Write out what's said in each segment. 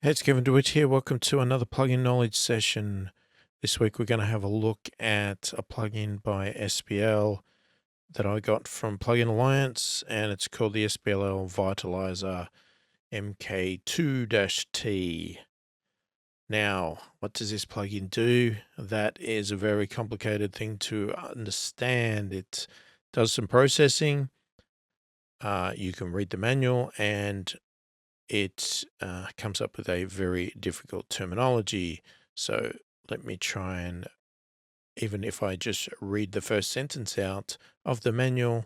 Hey, it's Kevin DeWitt here. Welcome to another plugin knowledge session. This week we're going to have a look at a plugin by SPL that I got from Plugin Alliance, and it's called the SPL Vitalizer MK2-T. Now, what does this plugin do? That is a very complicated thing to understand. It does some processing. You can read the manual, and it comes up with a very difficult terminology. So let me try and, even if I just read the first sentence out of the manual,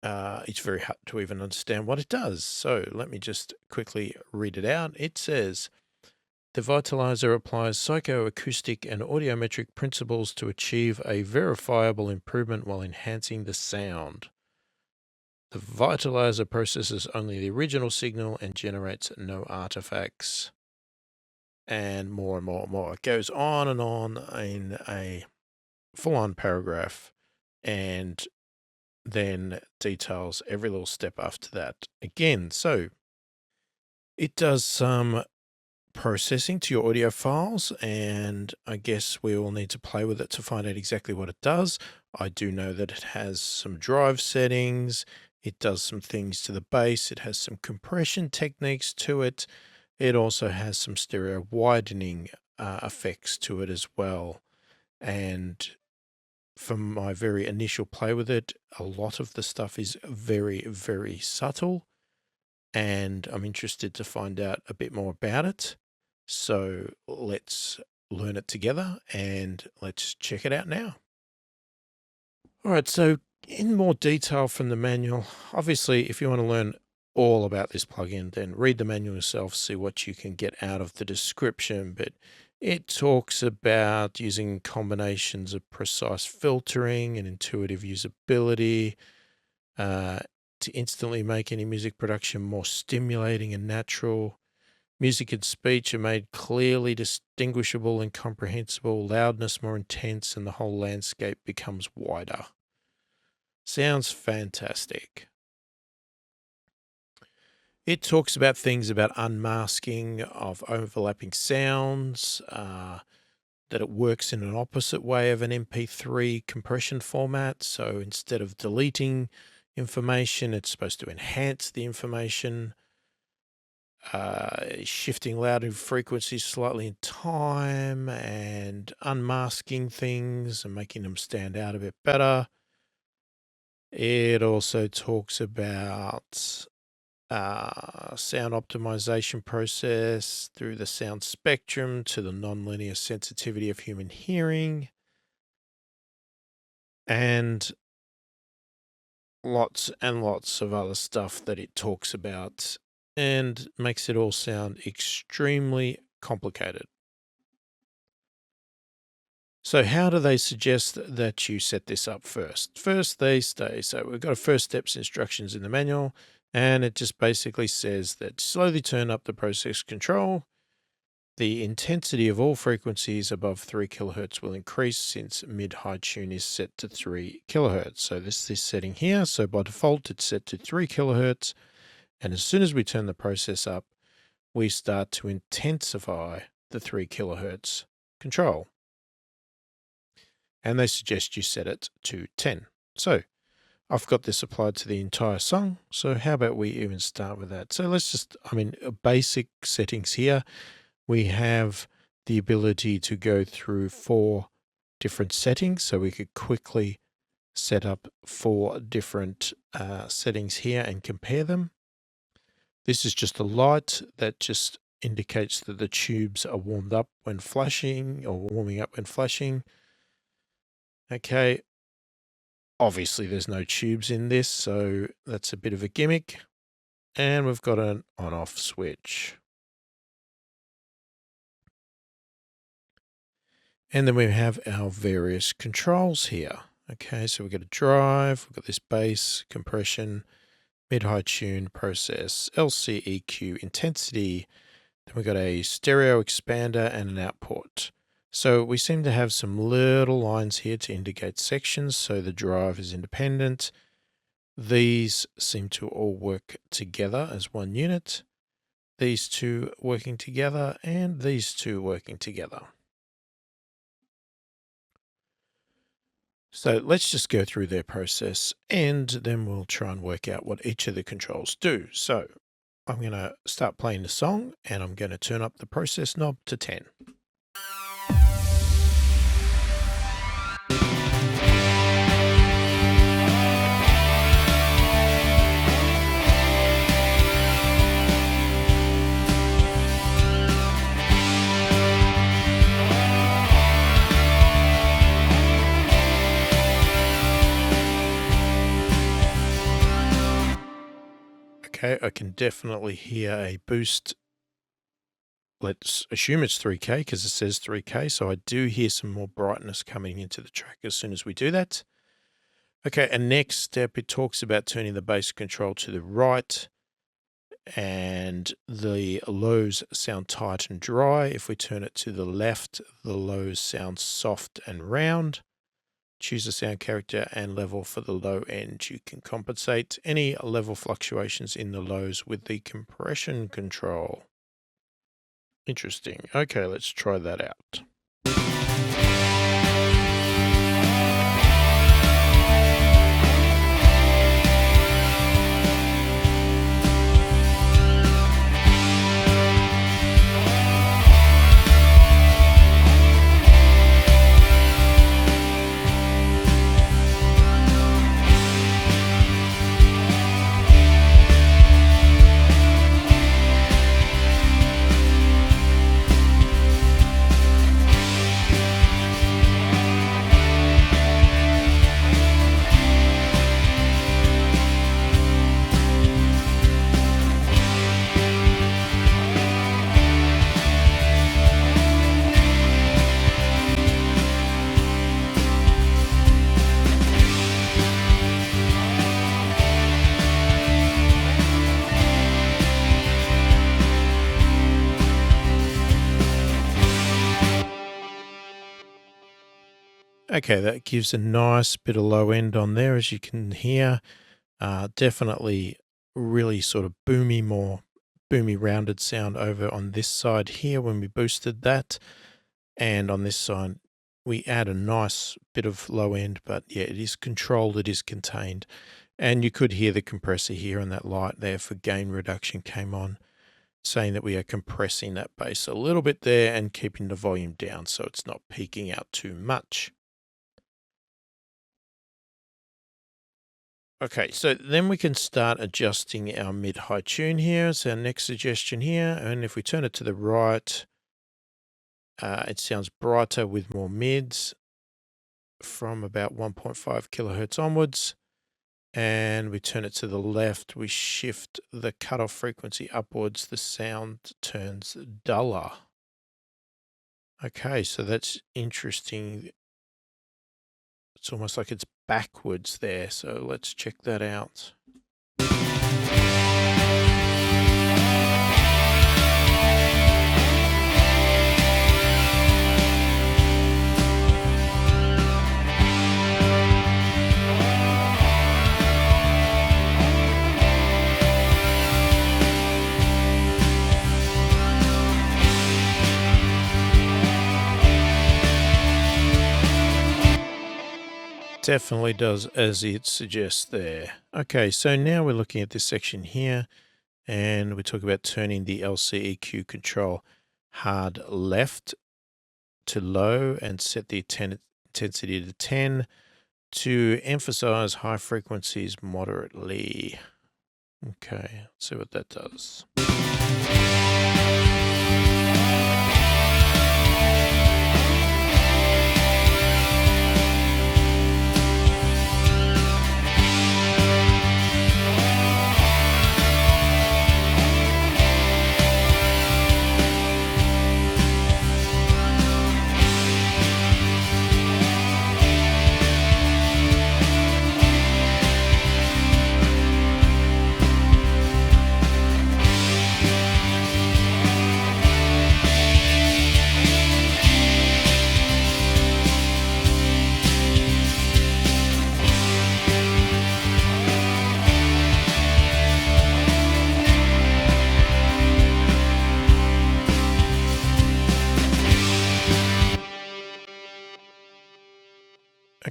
it's very hard to even understand what it does. So let me just quickly read it out. It says, the Vitalizer applies psychoacoustic and audiometric principles to achieve a verifiable improvement while enhancing the sound. The Vitalizer processes only the original signal and generates no artifacts. And more and more and more. It goes on in a full-on paragraph and then details every little step after that again. So it does some processing to your audio files, and I guess we all need to play with it to find out exactly what it does. I do know that it has some drive settings. It does some things to the bass. It has some compression techniques to it. It also has some stereo widening effects to it as well. And from my very initial play with it, a lot of the stuff is very, very subtle. And I'm interested to find out a bit more about it. So let's learn it together and let's check it out now. All right, so in more detail from the manual, obviously, if you want to learn all about this plugin, then read the manual yourself, see what you can get out of the description. But it talks about using combinations of precise filtering and intuitive usability to instantly make any music production more stimulating and natural. Music and speech are made clearly distinguishable and comprehensible, loudness more intense, and the whole landscape becomes wider. Sounds fantastic. It talks about things about unmasking of overlapping sounds, that it works in an opposite way of an MP3 compression format. So instead of deleting information, it's supposed to enhance the information. Shifting louder frequencies slightly in time and unmasking things and making them stand out a bit better. It also talks about sound optimization process through the sound spectrum to the nonlinear sensitivity of human hearing, and lots and lots of other stuff that it talks about and makes it all sound extremely complicated. So how do they suggest that you set this up first? First, they say, so we've got a first steps instructions in the manual, and it just basically says that slowly turn up the process control. The intensity of all frequencies above 3 kilohertz will increase since mid-high tune is set to 3 kilohertz. So this setting here. So by default, it's set to 3 kilohertz. And as soon as we turn the process up, we start to intensify the 3 kilohertz control. And they suggest you set it to 10. So I've got this applied to the entire song. So how about we even start with that? So let's just, basic settings here. We have the ability to go through 4 different settings. So we could quickly set up 4 different settings here and compare them. This is just a light that just indicates that the tubes are warmed up when flashing or warming up when flashing. Okay. Obviously there's no tubes in this, so that's a bit of a gimmick. And we've got an on-off switch. And then we have our various controls here. Okay, so we've got a drive, we've got this bass, compression, mid-high tune, process, LCEQ, intensity. Then we've got a stereo expander and an output. So we seem to have some little lines here to indicate sections. So the drive is independent. These seem to all work together as one unit. these two working together and these two working together. So let's just go through their process and then we'll try and work out what each of the controls do. So I'm going to start playing the song and I'm going to turn up the process knob to 10. Okay, I can definitely hear a boost. Let's assume it's 3K because it says 3K. So I do hear some more brightness coming into the track as soon as we do that. Okay, and next step, it talks about turning the bass control to the right and the lows sound tight and dry. If we turn it to the left, the lows sound soft and round. Choose a sound character and level for the low end. You can compensate any level fluctuations in the lows with the compression control. Interesting. Okay, let's try that out. Okay, that gives a nice bit of low end on there, as you can hear. Definitely really sort of more boomy rounded sound over on this side here when we boosted that. And on this side, we add a nice bit of low end, but yeah, it is controlled, it is contained. And you could hear the compressor here and that light there for gain reduction came on, saying that we are compressing that bass a little bit there and keeping the volume down so it's not peaking out too much. Okay, so then we can start adjusting our mid-high tune here. It's our next suggestion here. And if we turn it to the right, it sounds brighter with more mids from about 1.5 kilohertz onwards. And we turn it to the left, we shift the cutoff frequency upwards, the sound turns duller. Okay, so that's interesting. It's almost like it's backwards there, so let's check that out. Definitely does as it suggests there. Okay, so now we're looking at this section here, and we talk about turning the LCEQ control hard left to low and set the intensity to 10 to emphasize high frequencies moderately. Okay, let's see what that does.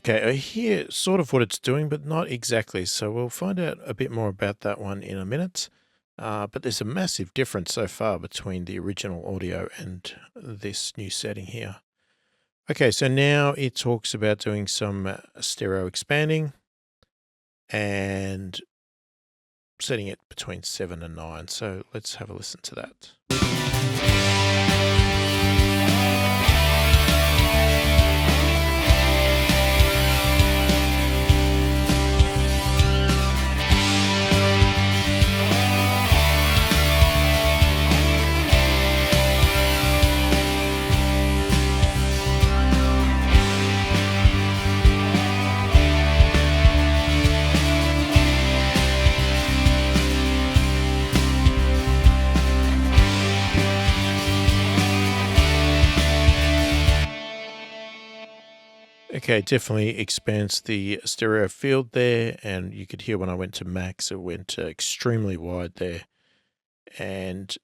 Okay, I hear sort of what it's doing, but not exactly. So we'll find out a bit more about that one in a minute. But there's a massive difference so far between the original audio and this new setting here. Okay, so now it talks about doing some stereo expanding and setting it between 7 and 9. So let's have a listen to that. Okay, definitely expands the stereo field there, and you could hear when I went to max, it went extremely wide there. And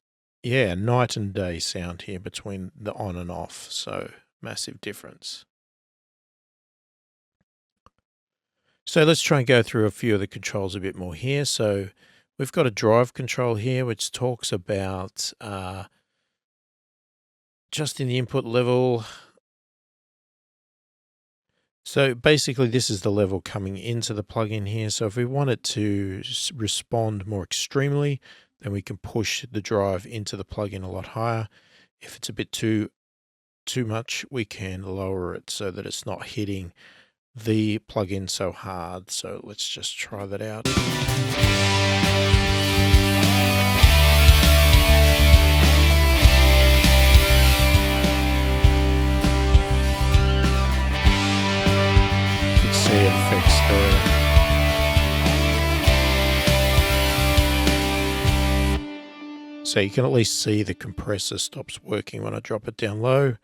yeah, night and day sound here between the on and off, so massive difference. So let's try and go through a few of the controls a bit more here. So we've got a drive control here, which talks about just in the input level. So basically this is the level coming into the plugin here. So if we want it to respond more extremely, then we can push the drive into the plugin a lot higher. If it's a bit too much, we can lower it so that it's not hitting the plugin so hard. So let's just try that out. Effects there. So you can at least see the compressor stops working when I drop it down low,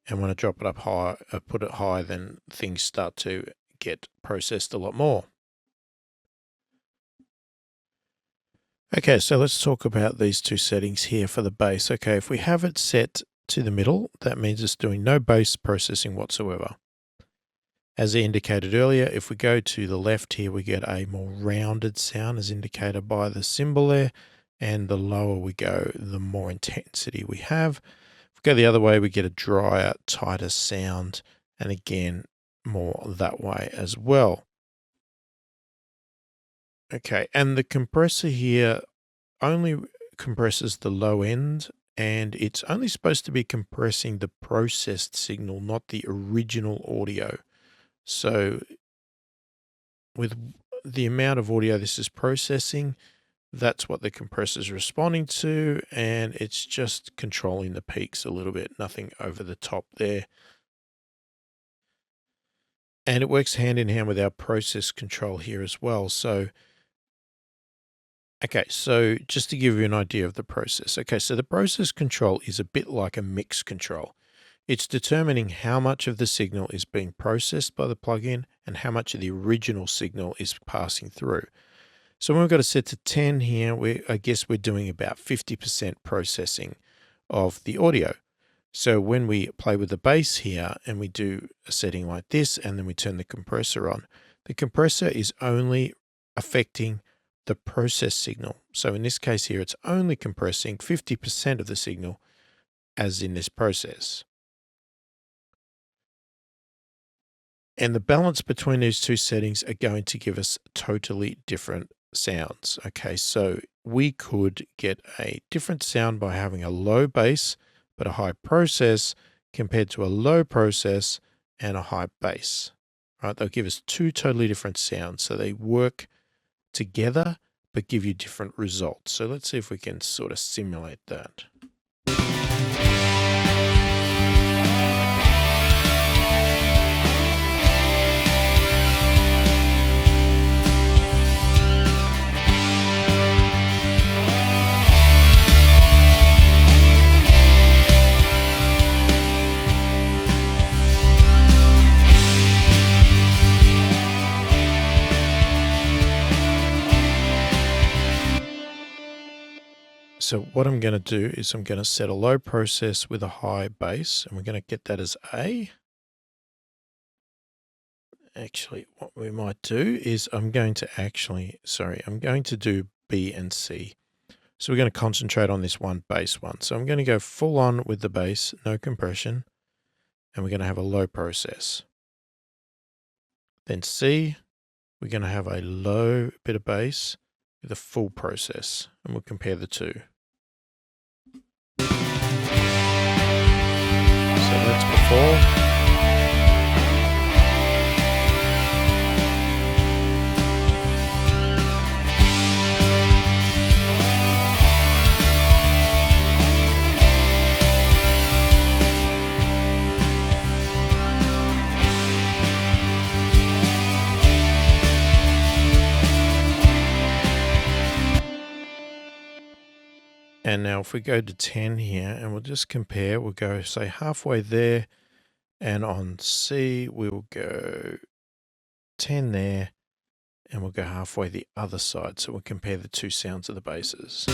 and when I drop it up high, put it high, then things start to get processed a lot more. Okay, so let's talk about these two settings here for the bass. Okay, if we have it set to the middle, that means it's doing no bass processing whatsoever. As I indicated earlier, if we go to the left here, we get a more rounded sound as indicated by the symbol there. And the lower we go, the more intensity we have. If we go the other way, we get a drier, tighter sound. And again, more that way as well. Okay, and the compressor here only compresses the low end. And it's only supposed to be compressing the processed signal, not the original audio. So with the amount of audio this is processing, that's what the compressor is responding to, and it's just controlling the peaks a little bit, nothing over the top there. And it works hand in hand with our process control here as well. So, okay, so just to give you an idea of the process. Okay, so the process control is a bit like a mix control. It's determining how much of the signal is being processed by the plugin and how much of the original signal is passing through. So when we've got it set to 10 here, I guess we're doing about 50% processing of the audio. So when we play with the bass here and we do a setting like this, and then we turn the compressor on, the compressor is only affecting the process signal. So in this case here, it's only compressing 50% of the signal as in this process. And the balance between these two settings are going to give us totally different sounds. Okay, so we could get a different sound by having a low bass but a high process compared to a low process and a high bass. Right, they'll give us two totally different sounds. So they work together but give you different results. So let's see if we can sort of simulate that. So what I'm going to do is I'm going to set a low process with a high bass, and we're going to get that as A. Actually, what we might do is I'm going to do B and C. So we're going to concentrate on this one bass one. So I'm going to go full on with the bass, no compression, and we're going to have a low process. Then C, we're going to have a low bit of bass with a full process, and we'll compare the two. So that's before. And now if we go to 10 here and we'll just compare, we'll go say halfway there, and on C we'll go 10 there, and we'll go halfway the other side. So we'll compare the two sounds of the basses.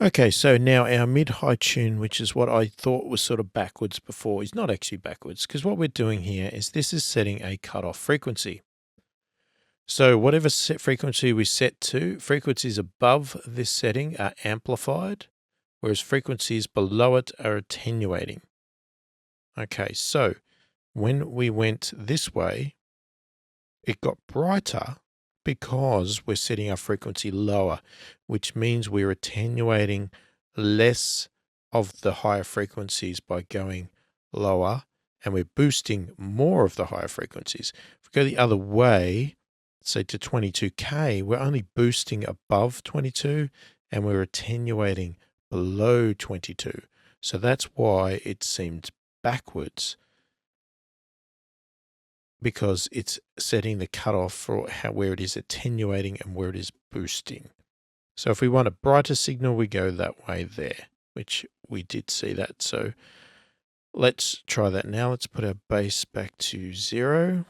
Okay, so now our mid-high tune, which is what I thought was sort of backwards before, is not actually backwards, because what we're doing here is this is setting a cutoff frequency. So whatever set frequency we set to, frequencies above this setting are amplified, whereas frequencies below it are attenuating. Okay, so when we went this way, it got brighter because we're setting our frequency lower, which means we're attenuating less of the higher frequencies by going lower, and we're boosting more of the higher frequencies. If we go the other way, say to 22K, we're only boosting above 22 and we're attenuating below 22. So that's why it seemed backwards, because it's setting the cutoff for where it is attenuating and where it is boosting. So if we want a brighter signal, we go that way there, which we did see that. So let's try that now. Let's put our bass back to 0.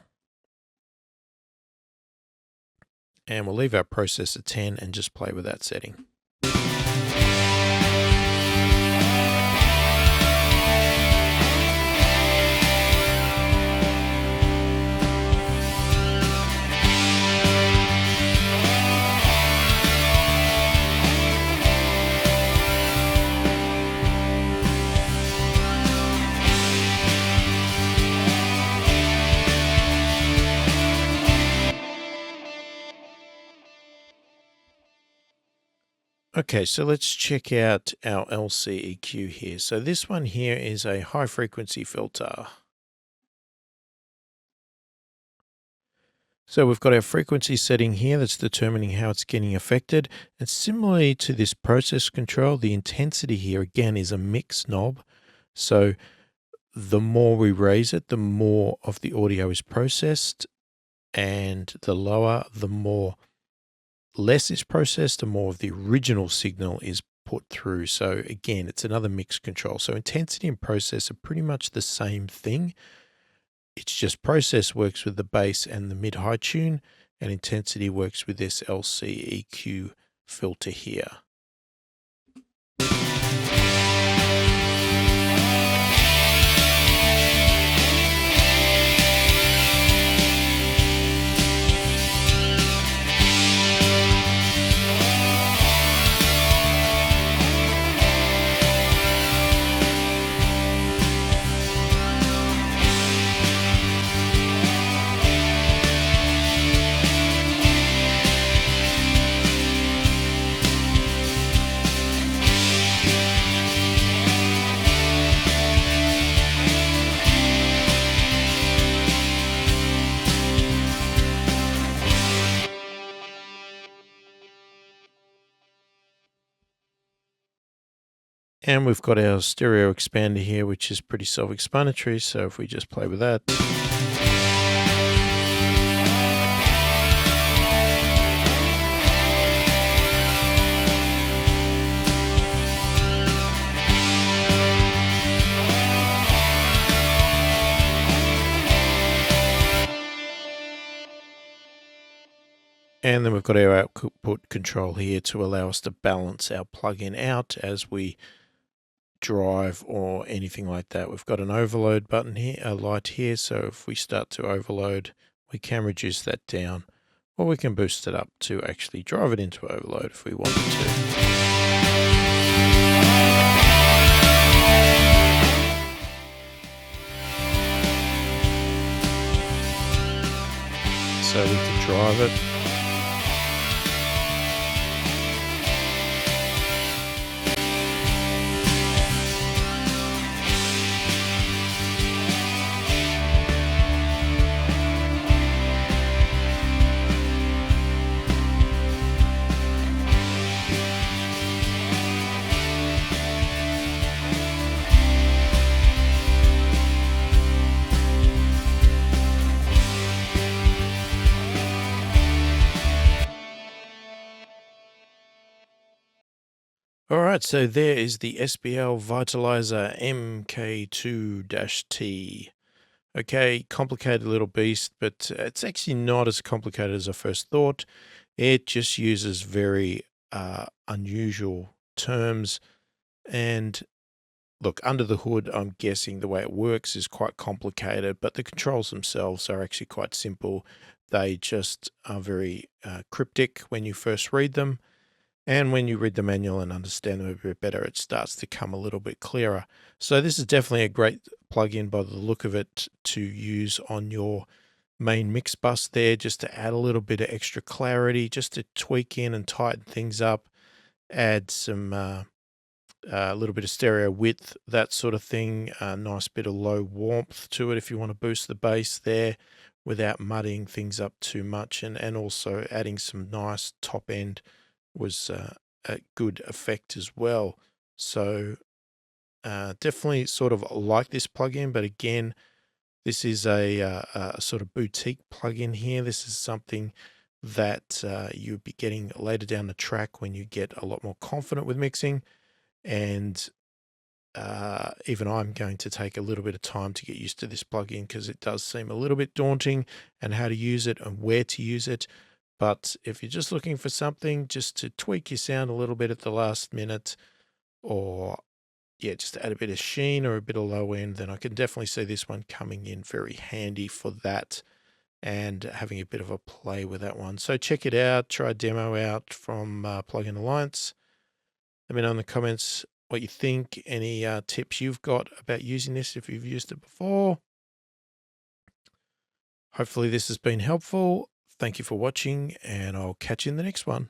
And we'll leave our process at 10 and just play with that setting. Okay, so let's check out our LCEQ here. So this one here is a high frequency filter. So we've got our frequency setting here that's determining how it's getting affected. And similarly to this process control, the intensity here again is a mix knob. So the more we raise it, the more of the audio is processed, and the lower, the more less is processed, the more of the original signal is put through. So again, it's another mix control. So intensity and process are pretty much the same thing. It's just process works with the bass and the mid-high tune, and intensity works with this LCEQ filter here. And we've got our stereo expander here, which is pretty self-explanatory. So if we just play with that. And then we've got our output control here to allow us to balance our plugin out as we drive or anything like that. We've got an overload button here, a light here, so if we start to overload, we can reduce that down, or we can boost it up to actually drive it into overload if we wanted to. So we can drive it. All right, so there is the SPL Vitalizer MK2-T. Okay, complicated little beast, but it's actually not as complicated as I first thought. It just uses very unusual terms. And look, under the hood, I'm guessing the way it works is quite complicated, but the controls themselves are actually quite simple. They just are very cryptic when you first read them. And when you read the manual and understand them a bit better, it starts to come a little bit clearer. So this is definitely a great plugin by the look of it to use on your main mix bus there, just to add a little bit of extra clarity, just to tweak in and tighten things up, add some a little bit of stereo width, that sort of thing, a nice bit of low warmth to it if you want to boost the bass there without muddying things up too much, and also adding some nice top end was a good effect as well. So definitely sort of like this plugin, but again, this is a sort of boutique plugin here. This is something that you'll be getting later down the track when you get a lot more confident with mixing. And even I'm going to take a little bit of time to get used to this plugin because it does seem a little bit daunting and how to use it and where to use it. But if you're just looking for something just to tweak your sound a little bit at the last minute, or yeah, just to add a bit of sheen or a bit of low end, then I can definitely see this one coming in very handy for that and having a bit of a play with that one. So check it out, try a demo out from Plugin Alliance. Let me know in the comments what you think, any tips you've got about using this if you've used it before. Hopefully this has been helpful. Thank you for watching, and I'll catch you in the next one.